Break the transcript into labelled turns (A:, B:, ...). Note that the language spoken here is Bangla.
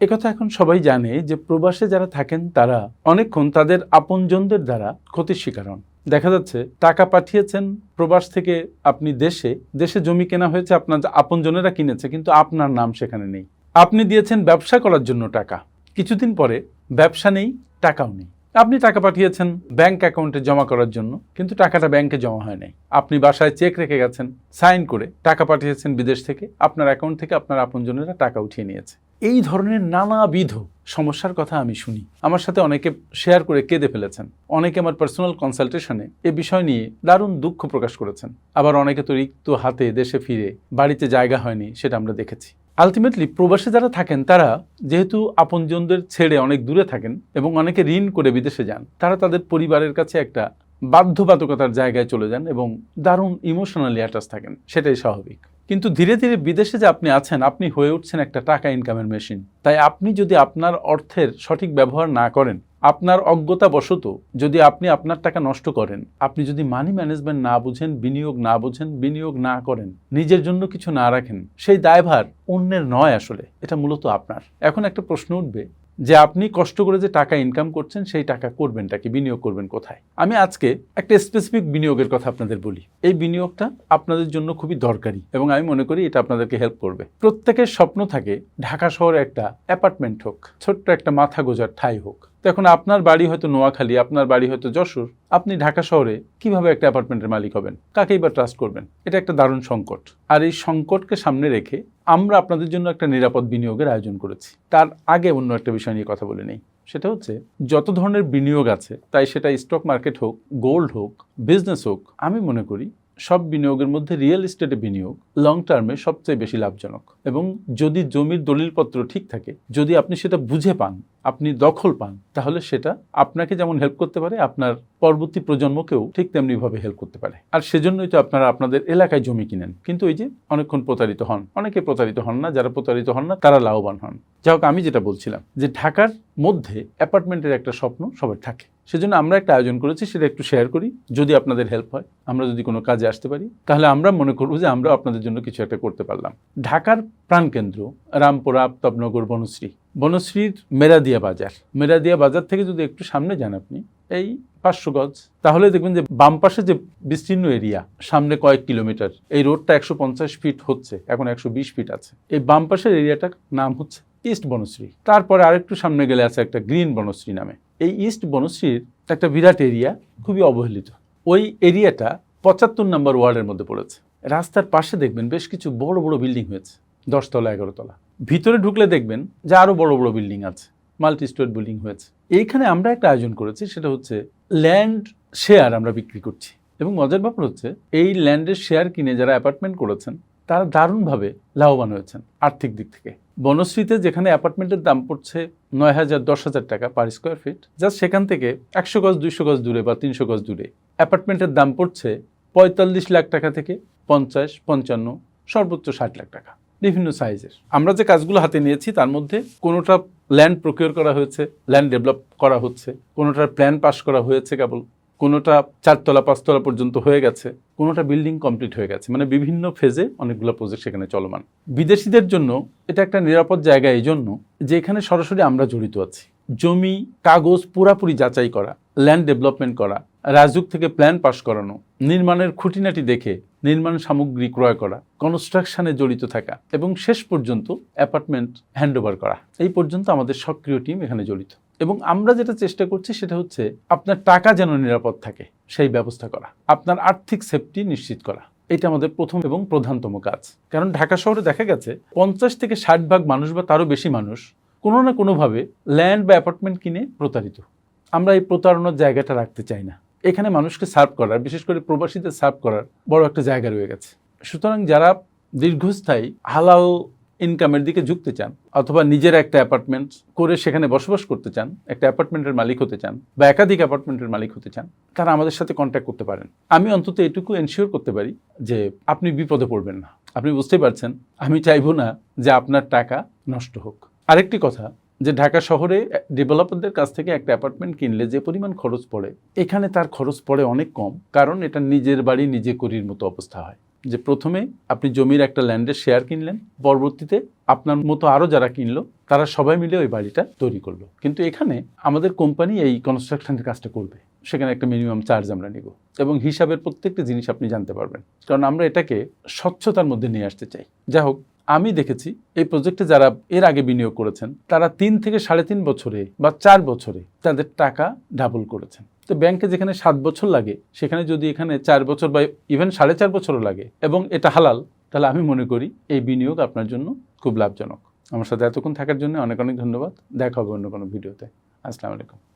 A: একথা এখন সবাই জানে যে প্রবাসে যারা থাকেন তারা অনেকক্ষণ তাদের আপনজনদের দ্বারা ক্ষতির শিকার হন। দেখা যাচ্ছে টাকা পাঠিয়েছেন প্রবাস থেকে আপনি দেশে জমি কেনা হয়েছে, আপনার আপনজনেরা কিনেছে, কিন্তু আপনার নাম সেখানে নেই। আপনি দিয়েছেন ব্যবসা করার জন্য টাকা, কিছুদিন পরে ব্যবসা নেই, টাকাও নেই। আপনি টাকা পাঠিয়েছেন ব্যাংক অ্যাকাউন্টে জমা করার জন্য, কিন্তু টাকাটা ব্যাংকে জমা হয় নাই। আপনি বাসায় চেক রেখে গেছেন, সাইন করে টাকা পাঠিয়েছেন বিদেশ থেকে, আপনার অ্যাকাউন্ট থেকে আপনার আপনজনেরা টাকা উঠিয়ে নিয়েছে। এই ধরনের নানাবিধ সমস্যার কথা আমি শুনি। আমার সাথে অনেকে শেয়ার করে কেঁদে ফেলেছেন, অনেকে আমার পার্সোনাল কনসালটেশনে এ বিষয় নিয়ে দারুণ দুঃখ প্রকাশ করেছেন। আবার অনেকে তো রিক্ত হাতে দেশে ফিরে বাড়িতে জায়গা হয়নি, সেটা আমরা দেখেছি। আলটিমেটলি প্রবাসে যারা থাকেন তারা যেহেতু আপনজনদের ছেড়ে অনেক দূরে থাকেন এবং অনেকে ঋণ করে বিদেশে যান, তারা তাদের পরিবারের কাছে একটা বাধ্যবাধকতার জায়গায় চলে যান এবং দারুণ ইমোশনালি অ্যাটাচ থাকেন, সেটাই স্বাভাবিক। কিন্তু ধীরে ধীরে বিদেশে যে আপনি আছেন, আপনি হয়ে উঠছেন একটা টাকা ইনকামের মেশিন। তাই আপনি যদি আপনার অর্থের সঠিক ব্যবহার না করেন, আপনার অজ্ঞতাবশত যদি আপনি আপনার টাকা নষ্ট করেন, আপনি যদি মানি ম্যানেজমেন্ট না বুঝেন, বিনিয়োগ না করেন, নিজের জন্য কিছু না রাখেন, সেই দায়ভার অন্যের নয়, আসলে এটা মূলত আপনার। এখন একটা প্রশ্ন উঠবে যে আপনি কষ্ট করে যে টাকা ইনকাম করছেন, সেই টাকা করবেনটা কি, বিনিয়োগ করবেন কোথায়? আমি আজকে একটা স্পেসিফিক বিনিয়োগের কথা আপনাদের বলি। এই বিনিয়োগটা আপনাদের জন্য খুবই দরকারি এবং আমি মনে করি এটা আপনাদেরকে হেল্প করবে। প্রত্যেকের স্বপ্ন থাকে ঢাকা শহরে একটা অ্যাপার্টমেন্ট হোক, ছোট্ট একটা মাথা গোজার ঠাঁই হোক। তো এখন আপনার বাড়ি হয়তো নোয়াখালী, আপনার বাড়ি হয়তো যশোর, আপনি ঢাকা শহরে কিভাবে একটা অ্যাপার্টমেন্টের মালিক হবেন? কাকেই বা ট্রাস্ট করবেন? এটা একটা দারুণ সংকট। আর এই সংকটকে সামনে রেখে আমরা আপনাদের জন্য একটা নিরাপদ বিনিয়োগের আয়োজন করেছি। তার আগে অন্য একটা বিষয় নিয়ে কথা বলে নেই, সেটা হচ্ছে যত ধরনের বিনিয়োগ আছে, তাই সেটা স্টক মার্কেট হোক, গোল্ড হোক, বিজনেস হোক, আমি মনে করি সব বিনিয়োগের মধ্যে রিয়েল এস্টেটে বিনিয়োগ লং টার্মে সবচেয়ে বেশি লাভজনক। এবং যদি জমির দলিলপত্র ঠিক থাকে, যদি আপনি সেটা বুঝে পান, আপনি দখল পান, তাহলে সেটা আপনাকে যেমন হেল্প করতে পারে, আপনার পরবর্তী প্রজন্মকেও ঠিক তেমনিভাবে হেল্প করতে পারে। আর সেজন্যই তো আপনারা আপনাদের এলাকায় জমি কিনেন, কিন্তু ওই যে অনেকক্ষণ প্রতারিত হন। অনেকে প্রতারিত হন না, যারা প্রতারিত হন না তারা লাভবান হন। যাই হোক, আমি যেটা বলছিলাম যে ঢাকার মধ্যে অ্যাপার্টমেন্টের একটা স্বপ্ন সবার থাকে, সেজন্য আমরা একটা আয়োজন করেছি, সেটা একটু শেয়ার করি। যদি আপনাদের হেল্প হয়, আমরা যদি কোনো কাজে আসতে পারি, তাহলে আমরা মনে করবো যে আমরা আপনাদের জন্য কিছু একটা করতে পারলাম। ঢাকার প্রাণকেন্দ্র রামপুরা, আফতাবনগর, বনশ্রীর মেরাদিয়া বাজার থেকে যদি একটু সামনে যান আপনি, এই 500 গজ, তাহলে দেখবেন যে বাম পাশে যে বিস্তীর্ণ এরিয়া, সামনে কয়েক কিলোমিটার, এই রোডটা 150 ফিট হচ্ছে, এখন 120 ফিট আছে। এই বাম পাশের এরিয়াটার নাম হচ্ছে ইস্ট বনশ্রী। তারপরে আরেকটু সামনে গেলে আছে একটা গ্রিন বনশ্রী নামে। এই ইস্ট বনশ্রীর একটা বিরাট এরিয়া, খুবই অবহেলিত। ওই এরিয়াটা 75 নম্বর ওয়ার্ডের মধ্যে পড়েছে। রাস্তার পাশে দেখবেন বেশ কিছু বড় বড় বিল্ডিং হয়েছে, 10 তলা 11 তলা। ভিতরে ঢুকলে দেখবেন যে আরো বড় বড় বিল্ডিং আছে, মাল্টি স্টোরি বিল্ডিং হয়েছে। এইখানে আমরা একটা আয়োজন করেছি, সেটা হচ্ছে ল্যান্ড শেয়ার আমরা বিক্রি করছি। এবং মজার ব্যাপার হচ্ছে, এই ল্যান্ডের শেয়ার কিনে যারা অ্যাপার্টমেন্ট করেছেন তারা দারুণভাবে লাভবান হয়েছেন আর্থিক দিক থেকে। বনশ্রীতে যেখানে অ্যাপার্টমেন্টের দাম পড়ছে 9,000 10,000 টাকা পার স্কোয়ার ফিট, জাস্ট সেখান থেকে 100 গজ 200 গজ দূরে বা 300 গজ দূরে অ্যাপার্টমেন্টের দাম পড়ছে 45 লাখ টাকা থেকে 50, 55, সর্বোচ্চ 60 লাখ টাকা, বিভিন্ন সাইজের। আমরা যে কাজগুলো হাতে নিয়েছি তার মধ্যে কোনোটা ল্যান্ড প্রকিউর করা হয়েছে, ল্যান্ড ডেভেলপ করা হচ্ছে, কোনোটার প্ল্যান পাস করা হয়েছে কেবল, কোনোটা 4 তলা 5 তলা পর্যন্ত হয়ে গেছে, কোনোটা বিল্ডিং কমপ্লিট হয়ে গেছে। মানে বিভিন্ন ফেজে অনেকগুলো প্রজেক্ট সেখানে চলমান। বিদেশিদের জন্য এটা একটা নিরাপদ জায়গা এই জন্য যে এখানে সরাসরি আমরা জড়িত আছি। জমি কাগজ পুরাপুরি যাচাই করা, ল্যান্ড ডেভেলপমেন্ট করা, রাজুক থেকে প্ল্যান পাস করানো, নির্মাণের খুঁটিনাটি দেখে নির্মাণ সামগ্রী ক্রয় করা, কনস্ট্রাকশনে জড়িত থাকা এবং শেষ পর্যন্ত অ্যাপার্টমেন্ট হ্যান্ডওভার করা, এই পর্যন্ত আমাদের সক্রিয় টিম এখানে জড়িত। এবং আমরা যেটা চেষ্টা করছি সেটা হচ্ছে আপনার টাকা যেন নিরাপদ থাকে সেই ব্যবস্থা করা, আপনার আর্থিক সেফটি নিশ্চিত করা। এটা আমাদের প্রথম এবং প্রধানতম কাজ। কারণ ঢাকা শহরে দেখা গেছে 50 থেকে 60 ভাগ মানুষ বা তারও বেশি মানুষ কোনো না কোনোভাবে ল্যান্ড বা অ্যাপার্টমেন্ট কিনে প্রতারিত। আমরা এই প্রতারণার জায়গাটা রাখতে চাই না। এখানে মানুষকে সার্ভ করার, বিশেষ করে প্রবাসীদের সার্ভ করার বড় একটা জায়গা রয়ে গেছে। সুতরাং যারা দীর্ঘস্থায়ী হালাল ইনকামের দিকে ঝুঁকতে চান, অথবা নিজের একটা অ্যাপার্টমেন্ট করে সেখানে বসবাস করতে চান, একটা অ্যাপার্টমেন্টের মালিক হতে চান বা একাধিক অ্যাপার্টমেন্টের মালিক হতে চান, তারা আমাদের সাথে কন্ট্যাক্ট করতে পারেন। আমি অন্তত এটুকু এনশিওর করতে পারি যে আপনি বিপদে পড়বেন না। আপনি বুঝতেই পারছেন, আমি চাইবো না যে আপনার টাকা নষ্ট হোক। আরেকটি কথা, যে ঢাকা শহরে ডেভেলপারদের কাছ থেকে একটা অ্যাপার্টমেন্ট কিনলে যে পরিমাণ খরচ পড়ে, এখানে তার খরচ পড়ে অনেক কম, কারণ এটা নিজের বাড়ি নিজে করির মতো অবস্থা হয়। যে প্রথমে আপনি জমির একটা ল্যান্ডের শেয়ার কিনলেন, পরবর্তীতে আপনার মতো আরও যারা কিনলো তারা সবাই মিলে ওই বাড়িটা তৈরি করলো। কিন্তু এখানে আমাদের কোম্পানি এই কনস্ট্রাকশনের কাজটা করবে, সেখানে একটা মিনিমাম চার্জ আমরা নিব এবং হিসাবের প্রত্যেকটা জিনিস আপনি জানতে পারবেন, কারণ আমরা এটাকে স্বচ্ছতার মধ্যে নিয়ে আসতে চাই। যাই হোক, আমি দেখেছি এই প্রজেক্টে যারা এর আগে বিনিয়োগ করেছেন তারা 3 থেকে 3.5 বছরে বা 4 বছরে তাদের টাকা ডাবল করেছেন। তো ব্যাংকে যেখানে 7 বছর লাগে সেখানে যদি এখানে 4 বছর বা ইভেন 4.5 বছরও লাগে এবং এটা হালাল, তাহলে আমি মনে করি এই বিনিয়োগ আপনার জন্য খুব লাভজনক। আমার সাথে এতক্ষণ থাকার জন্য অনেক অনেক ধন্যবাদ। দেখা হবে অন্য কোনো ভিডিওতে। আসসালামু আলাইকুম।